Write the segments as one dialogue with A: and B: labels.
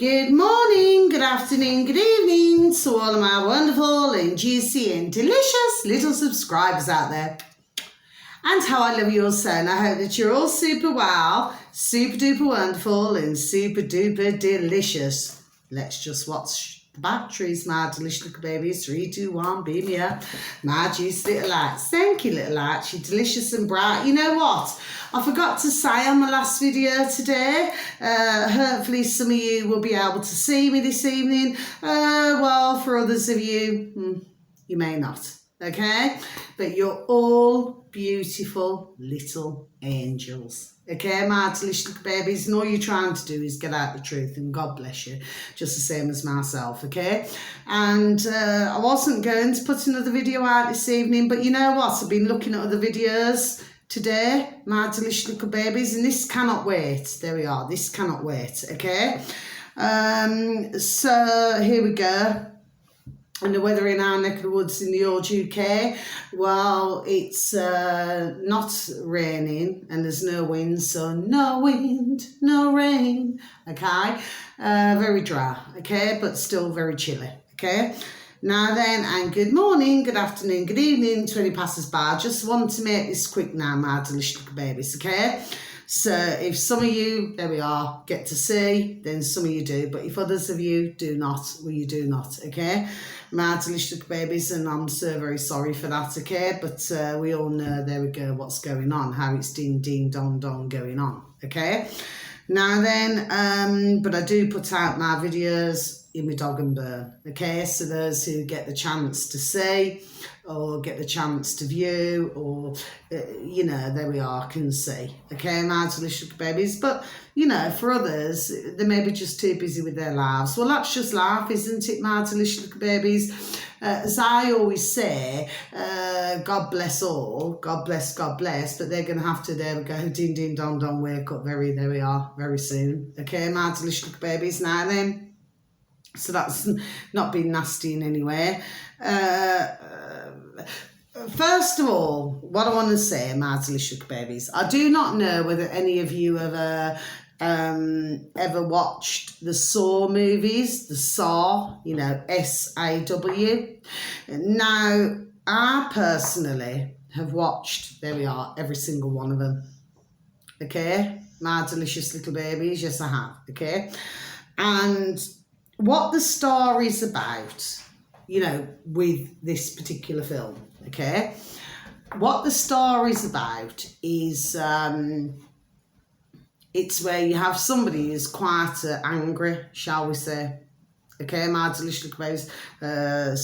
A: Good morning, good afternoon, good evening to all of my wonderful and juicy and delicious little subscribers out there. And how I love you all so, and I hope that you're all super well, super duper wonderful and super duper delicious. Let's just watch the batteries, my delicious little babies. 3, 2, 1, beam me up. My juicy little lights. Thank you, little lights. You're delicious and bright. You know what? I forgot to say on my last video today, hopefully some of you will be able to see me this evening. Well, for others of you, you may not, okay? But you're all beautiful little angels, okay, my delicious little babies? And all you're trying to do is get out the truth, and God bless you, just the same as myself, okay? And I wasn't going to put another video out this evening, but you know what? I've been looking at other videos today, my delicious little babies, and this cannot wait. There we are. This cannot wait, okay? So here we go. And the weather in our neck of the woods in the old UK, well, it's not raining and there's no wind, so no wind, no rain, okay? Very dry, okay, but still very chilly, okay? Now then, and good morning, good afternoon, good evening to any passers-by. I just want to make this quick now, my delicious little babies, okay? So if some of you, there we are, get to see, then some of you do. But if others of you do not, well, you do not, okay? My delicious little babies, and I'm so very sorry for that, okay? But we all know, there we go, what's going on, how it's ding, ding, dong, dong going on, okay? Now then, but I do put out my videos in my dog and burn, okay? So those who get the chance to see or get the chance to view, or you know, there we are, can see, okay, my delicious babies. But you know, for others, they may be just too busy with their lives. Well, that's just life, isn't it, my delicious babies? As I always say, God bless all, God bless, but they're going to have to, there we go, ding, ding, dong, dong, wake up there we are, very soon, okay, my delicious babies. Now then, so that's not being nasty in any way. First of all, what I want to say, my delicious babies, I do not know whether any of you have ever watched the Saw movies, the Saw, you know, SAW. Now, I personally have watched, there we are, every single one of them, okay, my delicious little babies, yes I have, okay, and what the story's about, you know, with this particular film, okay, what the story's about is it's where you have somebody who's quite angry, shall we say, okay, my delicious babies,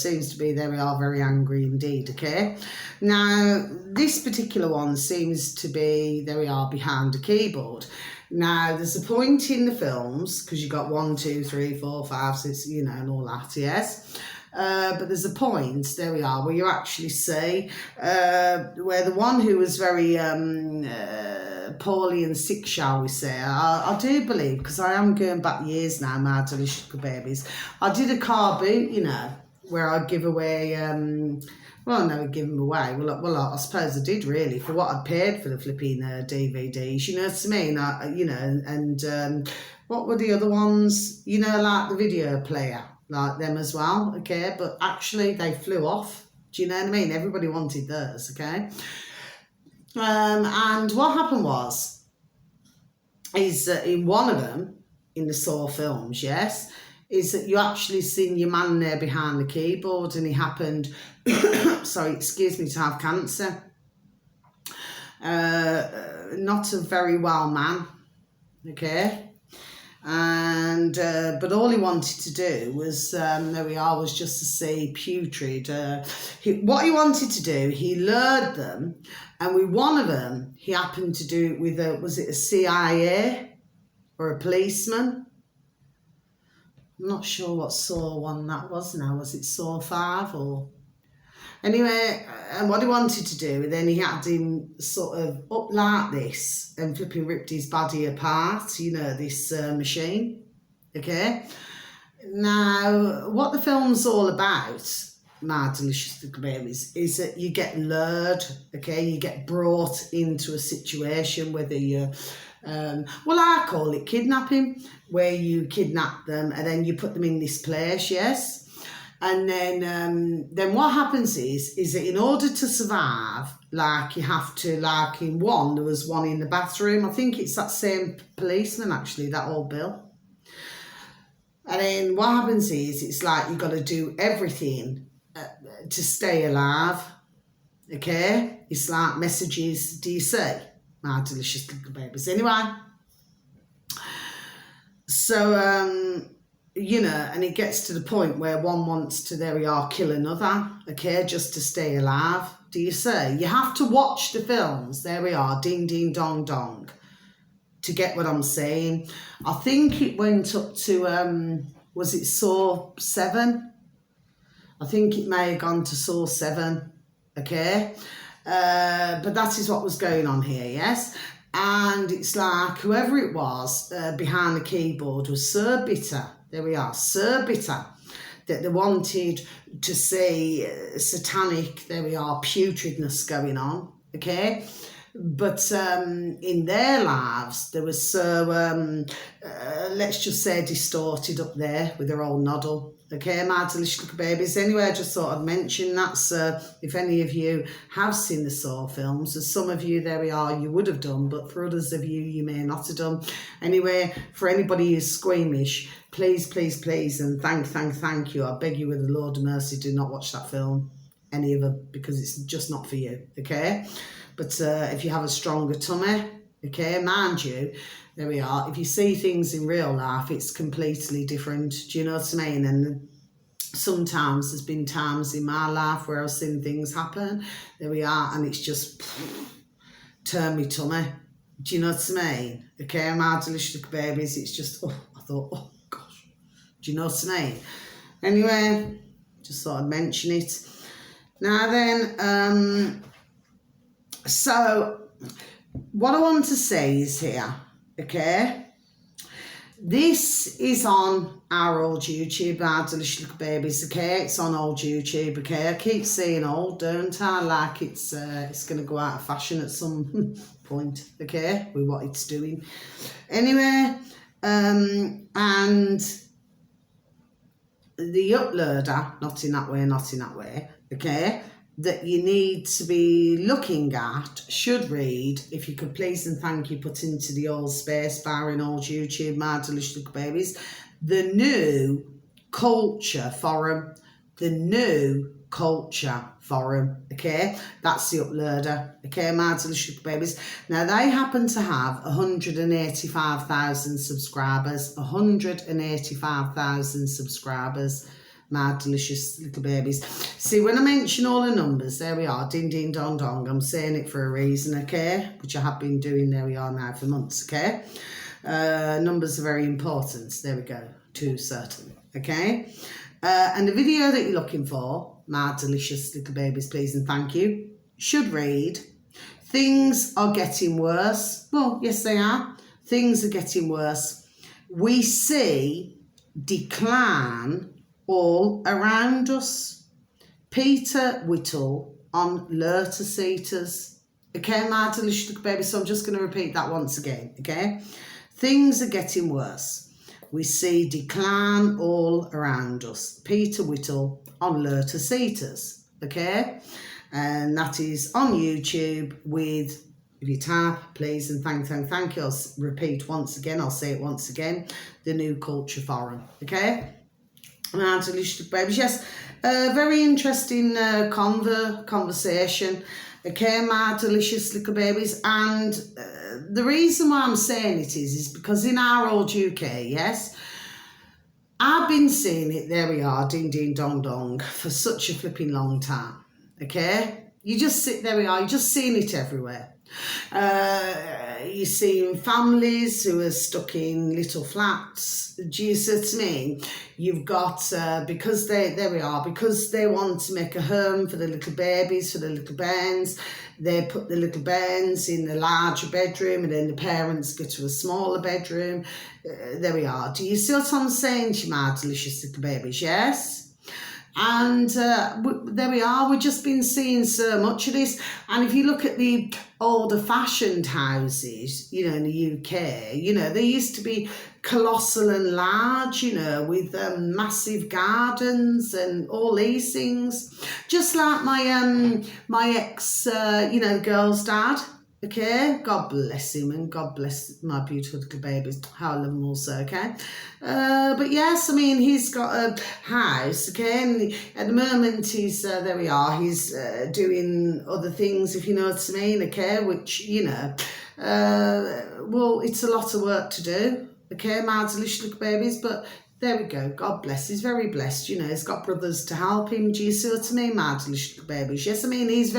A: seems to be, there we are, very angry indeed, okay. Now, this particular one seems to be, there we are, behind a keyboard. Now, there's a point in the films, because you got 1, 2, 3, 4, 5, 6, you know, and all that, yes. But there's a point, there we are, where you actually see where the one who was very poorly and sick, shall we say, I do believe, because I am going back years now, my delicious babies, I did a car boot, you know, where I give away, well, I never give them away. Well, I suppose I did, really, for what I'd paid for the flipping DVDs, you know what I mean? You know, and what were the other ones? You know, like the video player, like them as well, okay? But actually, they flew off. Do you know what I mean? Everybody wanted those, okay? And what happened was, is that in one of them, in the Saw films, yes, is that you actually seen your man there behind the keyboard, and he happened, sorry, excuse me, to have cancer. Not a very well man, okay? And but all he wanted to do was, there we are, was just to see putrid. What he wanted to do, he lured them, and with one of them, he happened to do it with was it a CIA or a policeman? I'm not sure what Saw one that was now. Was it Saw 5 or? Anyway, and what he wanted to do, then he had him sort of up like this and flipping ripped his body apart, you know, this machine, okay? Now, what the film's all about, my delicious little babies, is that you get lured, okay? You get brought into a situation, whether you're Well, I call it kidnapping, where you kidnap them and then you put them in this place, yes? And then what happens is that in order to survive, like you have to, like in one, there was one in the bathroom. I think it's that same policeman, actually, that old Bill. And then what happens is, it's like you've got to do everything to stay alive, okay? It's like messages, do you see? My delicious little babies. Anyway, so, you know, and it gets to the point where one wants to, there we are, kill another, okay, just to stay alive. Do you see? You have to watch the films, there we are, ding, ding, dong, dong, to get what I'm saying. I think it went up to, was it Saw 7? I think it may have gone to Saw 7, okay? But that is what was going on here, yes? And it's like whoever it was behind the keyboard was so bitter, there we are, so bitter, that they wanted to see satanic, there we are, putridness going on, okay? But in their lives, they were so, let's just say, distorted up there with their old noddle. Okay, my delicious little babies. Anyway, I just thought I'd mention that. So if any of you have seen the Saw films, as some of you, there we are, you would have done, but for others of you, you may not have done. Anyway, for anybody who's squeamish, please, please, please, and thank you. I beg you with the Lord of mercy, do not watch that film, any of them, because it's just not for you, okay? But if you have a stronger tummy, okay, mind you, there we are. If you see things in real life, it's completely different. Do you know what I mean? And sometimes there's been times in my life where I've seen things happen. There we are. And it's just turn me tummy. Do you know what I mean? Okay, my delicious little babies. It's just, oh, I thought, oh, gosh. Do you know what I mean? Anyway, just thought I'd mention it. Now then, so what I want to say is here, okay, this is on our old YouTube, our delicious little babies, okay, it's on old YouTube, okay, I keep saying old, don't I, like it's going to go out of fashion at some point, okay, with what it's doing. Anyway, and the uploader, not in that way, okay, that you need to be looking at should read, if you could please and thank you, put into the old space bar in old YouTube, my delicious little babies, the new culture forum, okay, that's the uploader, okay, my delicious little babies. Now they happen to have 185,000 subscribers, 185,000 subscribers, my delicious little babies. See, when I mention all the numbers, there we are, ding, ding, dong, dong, I'm saying it for a reason, okay, which I have been doing, there we are now for months, okay. Numbers are very important, there we go, too certain, okay. And the video that you're looking for, my delicious little babies, please and thank you, should read, things are getting worse. Well, yes they are, things are getting worse. We see decline all around us. Peter Whittle on Lurter Seaters. Okay, my delicious little baby, so I'm just going to repeat that once again, okay? Things are getting worse. We see decline all around us. Peter Whittle on Lurter Seaters, okay? And that is on YouTube with, if you type, please and thank you, I'll repeat once again, I'll say it once again, the New Culture Forum, okay? My delicious babies, yes, very interesting conversation, okay, my delicious little babies. And the reason why I'm saying it is because in our old UK, yes, I've been seeing it, there we are, ding, ding, dong, dong, for such a flipping long time, okay? You just sit, there we are, you're just seeing it everywhere. You're seeing families who are stuck in little flats. Do you see what I mean? You've got, because there we are, because they want to make a home for the little babies, for the little bairns, they put the little bairns in the larger bedroom and then the parents go to a smaller bedroom. There we are. Do you see what I'm saying to you, my delicious little babies? Yes? And there we are. We've just been seeing so much of this. And if you look at the older fashioned houses, you know, in the UK, you know, they used to be colossal and large, you know, with massive gardens and all these things. Just like my ex, you know, girl's dad. Okay, God bless him and God bless my beautiful little babies. How I love them also, okay? But yes, I mean, he's got a house, okay? And at the moment, he's, there we are, he's doing other things, if you know what I mean, okay? Which, you know, well, it's a lot of work to do, okay? My delicious little babies, but there we go. God bless. He's very blessed. You know, he's got brothers to help him. Do you see what I mean? My delicious little babies. Yes, I mean, he's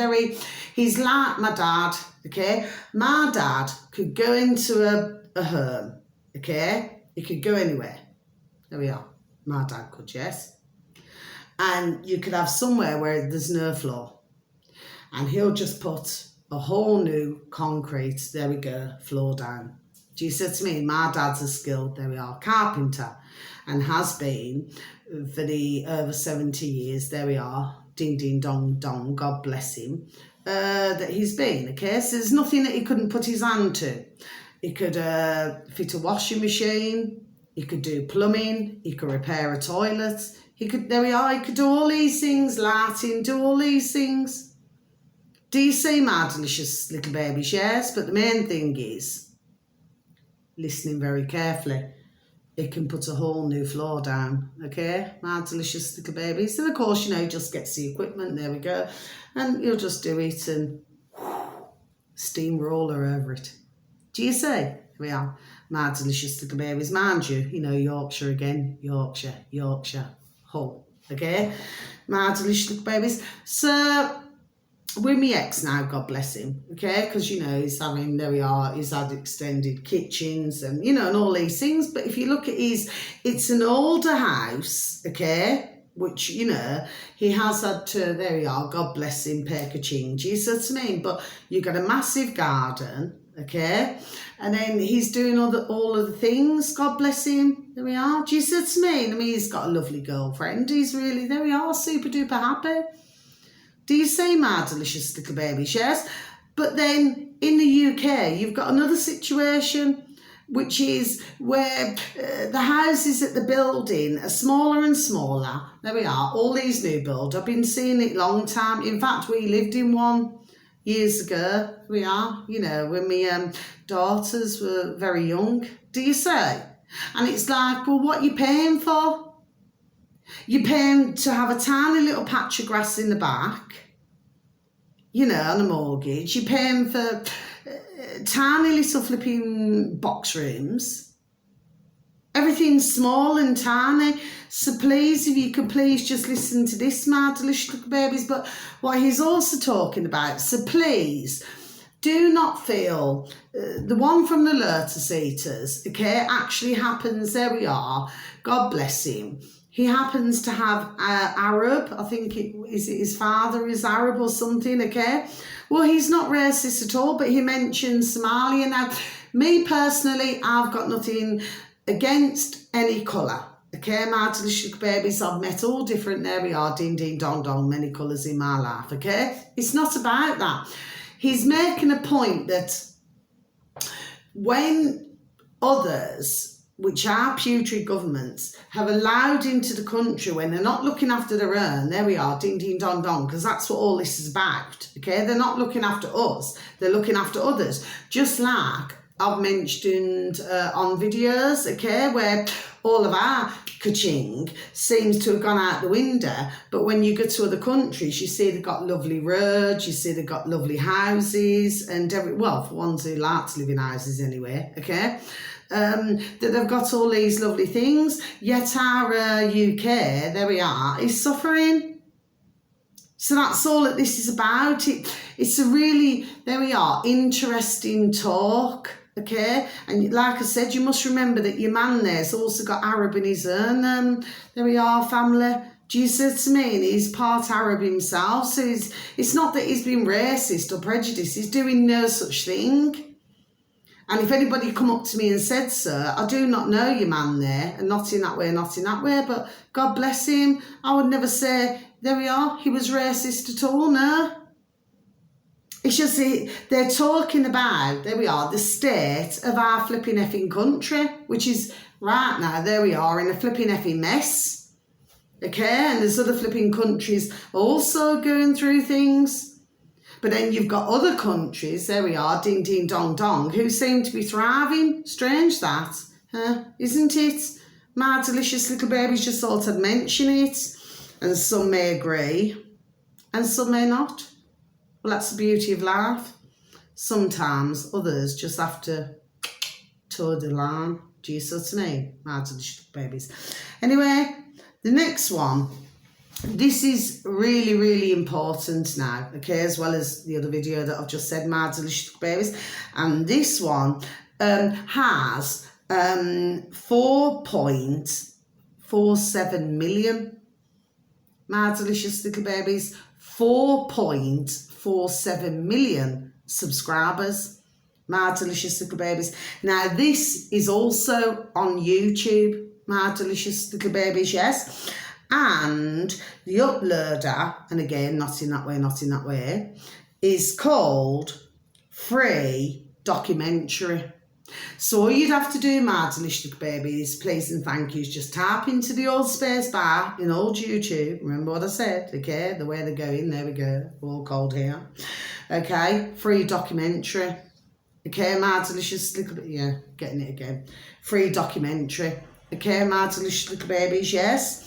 A: like my dad, okay? My dad could go into a home, okay? He could go anywhere. There we are. My dad could, yes? And you could have somewhere where there's no floor. And he'll just put a whole new concrete, there we go, floor down. Do you see what I mean? My dad's a skilled, there we are, carpenter. And has been for the over 70 years, there we are, ding, ding, dong, dong, God bless him, that he's been, okay? So there's nothing that he couldn't put his hand to. He could fit a washing machine, he could do plumbing, he could repair a toilet, he could, there we are, he could do all these things, lighting, do all these things. Do you see, my delicious little babies? Yes, but the main thing is, listening very carefully, it can put a whole new floor down, okay? My delicious little babies. And of course, you know, just gets the equipment, there we go. And you'll just do it and steamroller over it. Do you see? Here we are. My delicious little babies. Mind you, you know, Yorkshire again. Yorkshire, Hull, okay? My delicious little babies. So, with my ex now, God bless him, okay, because, you know, he's having, there we are, he's had extended kitchens and, you know, and all these things. But if you look at it's an older house, okay, which, you know, he has had to, there we are, God bless him, pay ka-ching, do you see what I mean? But you've got a massive garden, okay, and then he's doing all of the things, God bless him, there we are, do you see what I mean? I mean, he's got a lovely girlfriend, he's really, there we are, super duper happy. Do you see, my delicious little babies? Yes. But then in the UK, you've got another situation, which is where the houses that they're building are smaller and smaller. There we are, all these new builds. I've been seeing it long time. In fact, we lived in one years ago. We are, you know, when my daughters were very young. Do you see? And it's like, well, what are you paying for? You're paying to have a tiny little patch of grass in the back, you know, on a mortgage. You're paying for tiny little flipping box rooms. Everything's small and tiny. So please, if you could please just listen to this, my delicious little babies. But what he's also talking about, so please, do not feel, the one from the Lotus Eaters, okay, actually happens, there we are, God bless him. He happens to have Arab, I think his father is Arab or something, okay? Well, he's not racist at all, but he mentions Somalia. Now, me personally, I've got nothing against any colour, okay? My delicious babies, I've met all different, there we are, ding, ding, dong, dong, many colours in my life, okay? It's not about that. He's making a point that when others, which our putrid governments, have allowed into the country when they're not looking after their own, there we are, ding, ding, dong, dong, because that's what all this is about, okay? They're not looking after us, they're looking after others. Just like I've mentioned on videos, okay, where all of our ka-ching seems to have gone out the window, but when you go to other countries, you see they've got lovely roads, you see they've got lovely houses, and well, for ones who like to live in houses anyway, okay? That they've got all these lovely things, yet our UK, there we are, is suffering. So that's all that this is about. It's a really, there we are, interesting talk, okay? And like I said, you must remember that your man there's also got Arab in his own, there we are, family. Do you see what I mean? He's part Arab himself, so it's not that he's been racist or prejudiced, he's doing no such thing. And if anybody come up to me and said, sir, I do not know your man there, and not in that way, not in that way, but God bless him, I would never say, there we are, he was racist at all, no. It's just they're talking about, there we are, the state of our flipping effing country, which is right now, there we are, in a flipping effing mess. Okay, and there's other flipping countries also going through things. But then you've got other countries, there we are, ding, ding, dong, dong, who seem to be thriving. Strange that, isn't it? My delicious little babies just thought I'd mention it. And some may agree, and some may not. Well, that's the beauty of life. Sometimes others just have to toe the line. Do you see what I mean? My delicious babies. Anyway, the next one. This is really, really important now, okay, as well as the other video that I've just said, my delicious babies. And this one has 4.47 million, my delicious little babies, 4.47 million subscribers, my delicious little babies. Now, this is also on YouTube, my delicious little babies, yes. And the uploader, and again, not in that way, not in that way, is called Free Documentary. So all you'd have to do, my delicious little babies, please and thank yous, just tap into the old space bar in old YouTube. Remember what I said, okay? The way they're going, there we go, all cold here. Okay, Free Documentary. Okay, my delicious little, yeah, getting it again. Free Documentary. Okay, my delicious little babies, yes.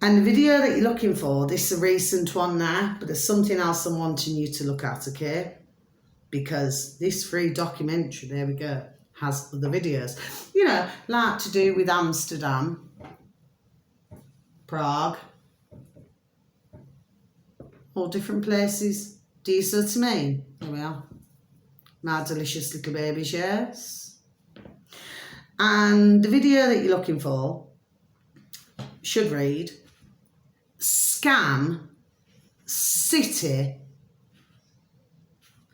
A: And the video that you're looking for, this is a recent one now, but there's something else I'm wanting you to look at, okay? Because this free documentary, there we go, has other videos. You know, like to do with Amsterdam, Prague, all different places. Do you see what I mean? There we are. My delicious little babies, yes. And the video that you're looking for should read, Scam City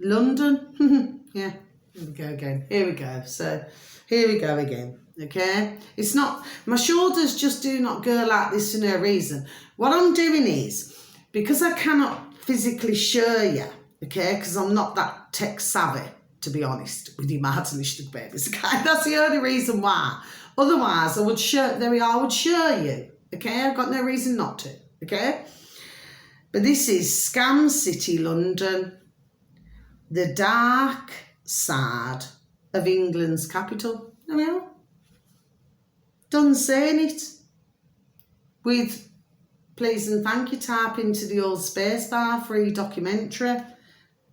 A: London. Yeah, here we go again. Here we go. So here we go again. Okay, it's not, my shoulders just do not go like this for no reason. What I'm doing is, because I cannot physically show you, okay, because I'm not that tech savvy, to be honest with you, my delicious babies. Okay, that's the only reason why. Otherwise, I would show, there we are, I would show you. Okay, I've got no reason not to. Okay, but this is Scam City London, the dark side of England's capital. There we are. Done saying it. With please and thank you, type into the old space bar, free documentary.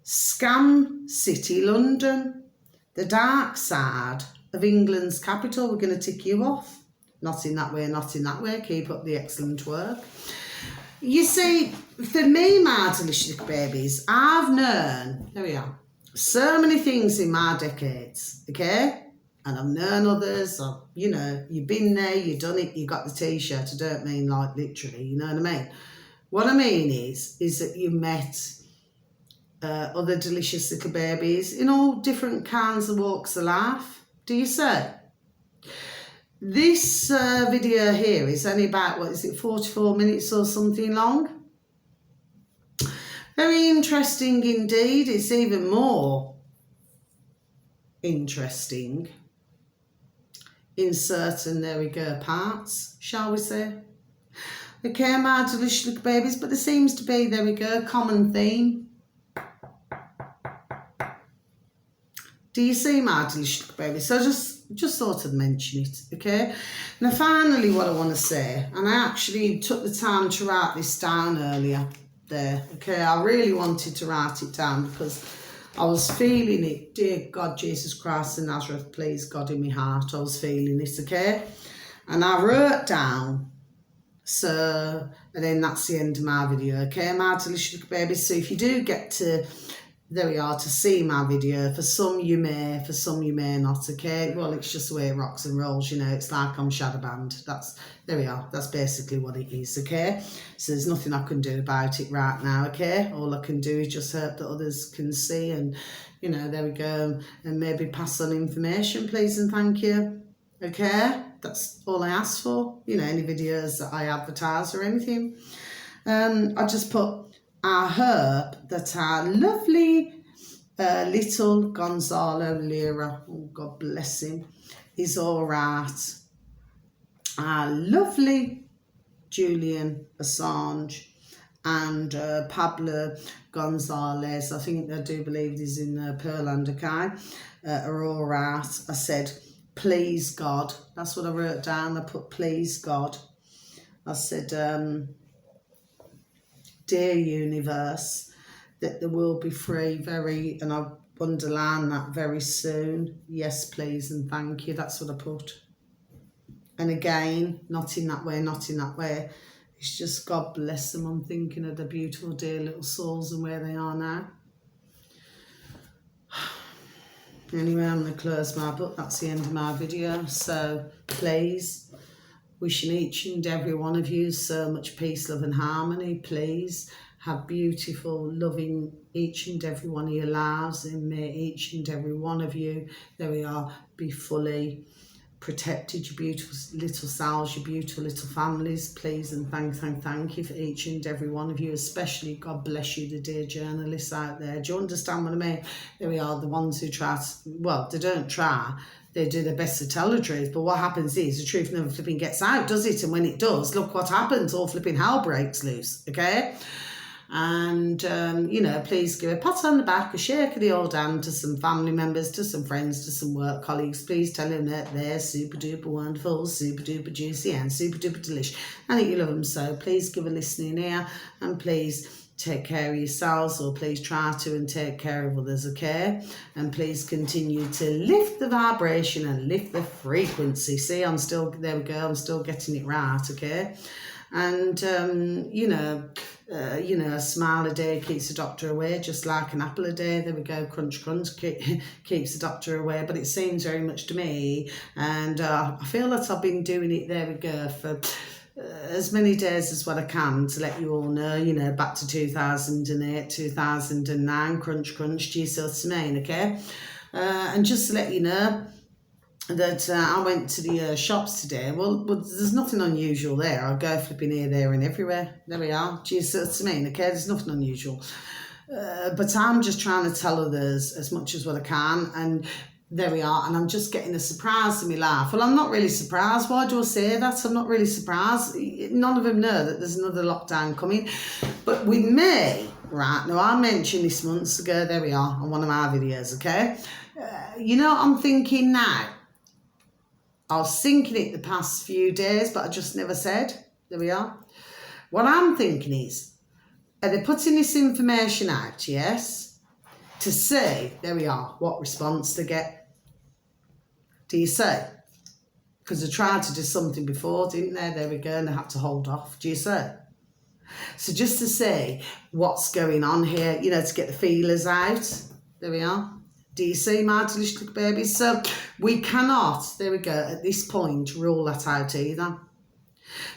A: Scam City London, the dark side of England's capital. We're going to tick you off. Not in that way, not in that way. Keep up the excellent work. You see, for me, my delicious babies, I've known, there we are, so many things in my decades, okay? And I've known others, you know, you've been there, you've done it, you got the t-shirt. I don't mean like literally, you know what I mean? What I mean is that you met other delicious little babies in all different kinds of walks of life. Do you say? This video here is only about, what is it, 44 minutes or something long. Very interesting indeed. It's even more interesting in certain, there we go, parts, shall we say. Okay, my delicious little babies, but there seems to be, there we go, common theme. Do you see, my delicious little babies? So just thought I'd mention it, okay? Now, finally, what I want to say, and I actually took the time to write this down earlier there, okay? I really wanted to write it down because I was feeling it. Dear God, Jesus Christ of Nazareth, please, God in my heart, I was feeling it, okay? And I wrote down, so, and then that's the end of my video, okay, my delicious little babies? So if you do get to, there we are, to see my video, for some you may, for some you may not, okay? Well, it's just the way it rocks and rolls, you know, it's like I'm shadow banned. That's, there we are, that's basically what it is, okay? So there's nothing I can do about it right now, okay? All I can do is just hope that others can see and you know, there we go, and maybe pass on information, please and thank you. Okay, that's all I ask for, you know, any videos that I advertise or anything. I just put, I hope that our lovely little Gonzalo Lira, oh God bless him, is all right. Our lovely Julian Assange and Pablo Gonzalez, I do believe he's in Pearl Under Kai, are all right. I said, please God. That's what I wrote down. I put, please God. I said, dear universe, that the world be free very, and I underline that, very soon. Yes, please and thank you. That's what I put. And again, not in that way, not in that way. It's just God bless them. I'm thinking of the beautiful dear little souls and where they are now. Anyway, I'm going to close my book. That's the end of my video. So please, wishing each and every one of you so much peace, love and harmony. Please have beautiful, loving each and every one of your lives, and may each and every one of you, there we are, be fully protected, your beautiful little selves, your beautiful little families, please, and thank you for each and every one of you, especially God bless you, the dear journalists out there. Do you understand what I mean? There we are, the ones who try to, well, they don't try, they do their best to tell the truth, but what happens is the truth never flipping gets out, does it? And when it does, look what happens, all flipping hell breaks loose, okay? And, you know, please give a pat on the back, a shake of the old hand to some family members, to some friends, to some work colleagues. Please tell them that they're super duper wonderful, super duper juicy and super duper delish, and that you love them. So please give a listening ear, and please take care of yourselves, or please try to, and take care of others, okay? And please continue to lift the vibration and lift the frequency. See, I'm still, there we go, I'm still getting it right, okay? And, you know, a smile a day keeps the doctor away, just like an apple a day. There we go, crunch, crunch, keeps the doctor away. But it seems very much to me, and I feel that I've been doing it, there we go, for as many days as what I can, to let you all know, you know, back to 2008, 2009, crunch, crunch, do you see what I mean, okay? And just to let you know, that I went to the shops today. Well, there's nothing unusual there. I go flipping here, there and everywhere. There we are. Do you see what I mean? Okay, there's nothing unusual. But I'm just trying to tell others as much as what I can. And there we are. And I'm just getting a surprise in my life. Well, I'm not really surprised. Why do I say that? I'm not really surprised. None of them know that there's another lockdown coming. But with me, right, now I mentioned this months ago, there we are, on one of my videos, okay? You know, I'm thinking now, I was thinking it the past few days, but I just never said. There we are. What I'm thinking is, are they putting this information out, yes, to see, there we are, what response they get? Do you see? Because they tried to do something before, didn't they? There we go, and they had to hold off. Do you see? So just to see what's going on here, you know, to get the feelers out. There we are. Do you see, my delicious little babies? So we cannot, there we go, at this point, rule that out either.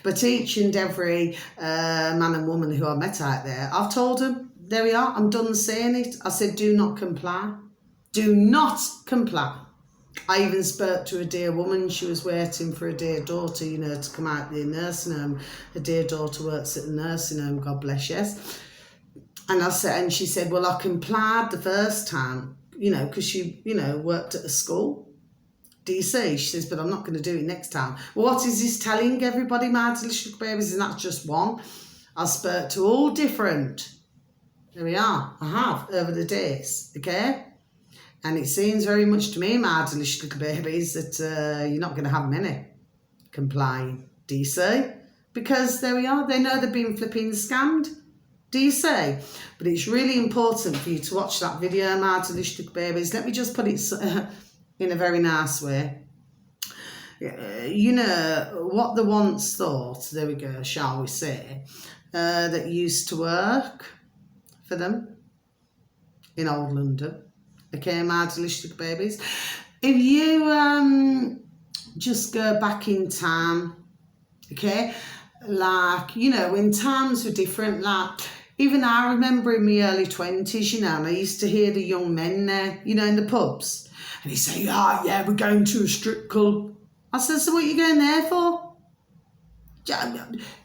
A: But each and every man and woman who I met out there, I've told them, there we are, I'm done saying it. I said, do not comply. Do not comply. I even spoke to a dear woman. She was waiting for a dear daughter, you know, to come out of the nursing home. Her dear daughter works at the nursing home, God bless, yes. And I said, and she said, well, I complied the first time, you know, because she, you know, worked at a school. Do you see? She says, but I'm not going to do it next time. Well, what is this telling everybody, my delicious babies? And that's just one. I spoke to all different. There we are. I have over the days, okay? And it seems very much to me, my delicious little babies, that you're not going to have many complying. Do you see? Because there we are. They know they've been flipping scammed. Do you see? But it's really important for you to watch that video, my delicious little babies. Let me just put it in a very nice way. You know, what they once thought, there we go, shall we say, that used to work for them in old London. Okay, my delicious little babies. If you just go back in time, okay, like, you know, when times were different, like, Even I remember in my early 20s, you know, and I used to hear the young men there, you know, in the pubs. And he'd say, yeah, we're going to a strip club. I said, so what are you going there for?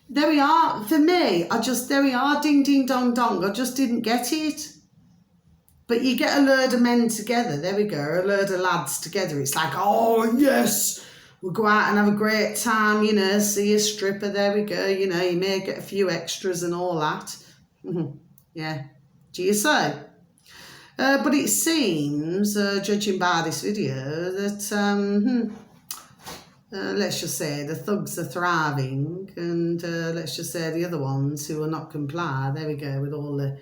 A: There we are. For me, there we are, ding, ding, dong, dong. I just didn't get it. But you get a load of men together, there we go, a load of lads together. It's like, oh, yes, we'll go out and have a great time, you know, see a stripper, there we go. You know, you may get a few extras and all that. Yeah, do you say? But it seems, judging by this video, that, let's just say the thugs are thriving, and let's just say the other ones who will not comply, there we go, with all the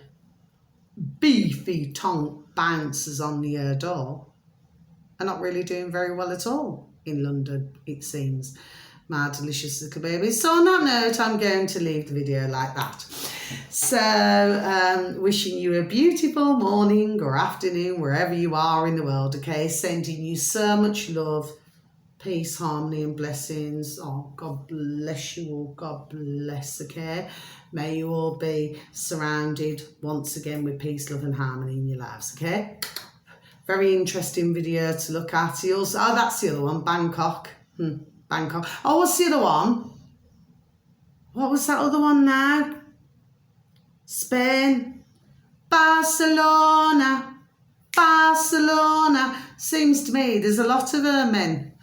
A: beefy tonk bouncers on the door, are not really doing very well at all in London, it seems. My delicious little babies. So on that note, I'm going to leave the video like that. So wishing you a beautiful morning or afternoon wherever you are in the world, okay? Sending you so much love, peace, harmony and blessings. Oh, God bless you all. God bless, okay? May you all be surrounded once again with peace, love and harmony in your lives, okay? Very interesting video to look at. He also, oh, that's the other one, Bangkok. Bangkok. Oh, what's the other one? What was that other one now? Spain. Barcelona. Barcelona. Seems to me there's a lot of men.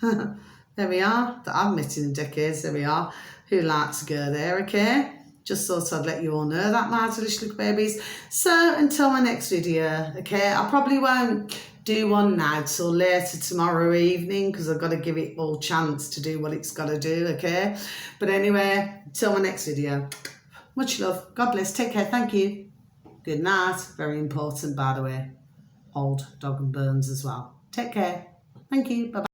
A: There we are. That I've met in decades. There we are. Who like to go there, okay? Just thought I'd let you all know that, my delicious little babies. So until my next video, okay? I probably won't do one now till later tomorrow evening because I've got to give it all chance to do what it's got to do, okay? But anyway, till my next video. Much love. God bless. Take care. Thank you. Good night. Very important, by the way. Old dog and bones as well. Take care. Thank you. Bye-bye.